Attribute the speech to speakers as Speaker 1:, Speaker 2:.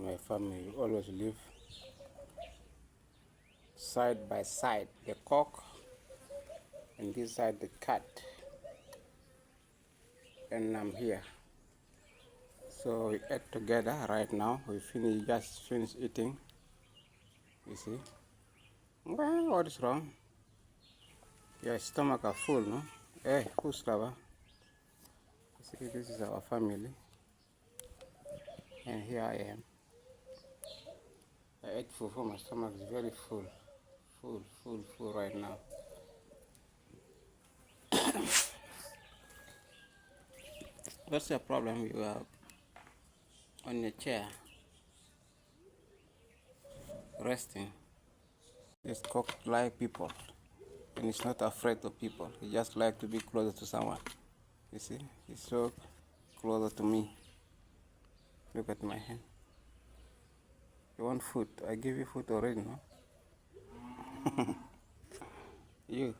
Speaker 1: My family always live side by side, the cock and this side the cat, and I'm here. So we ate together right now. We just finished eating. You see? Well, what is wrong? Your stomach are full, no? Hey, who's lover? See, this is our family, and here I am. I ate fufu. My stomach is very full, full right now. What's your problem? You are on your chair, resting. This cock like people, and he's not afraid of people. He just like to be closer to someone. You see, he's so closer to me. Look at my hand. You want food? I give you food already, no? You.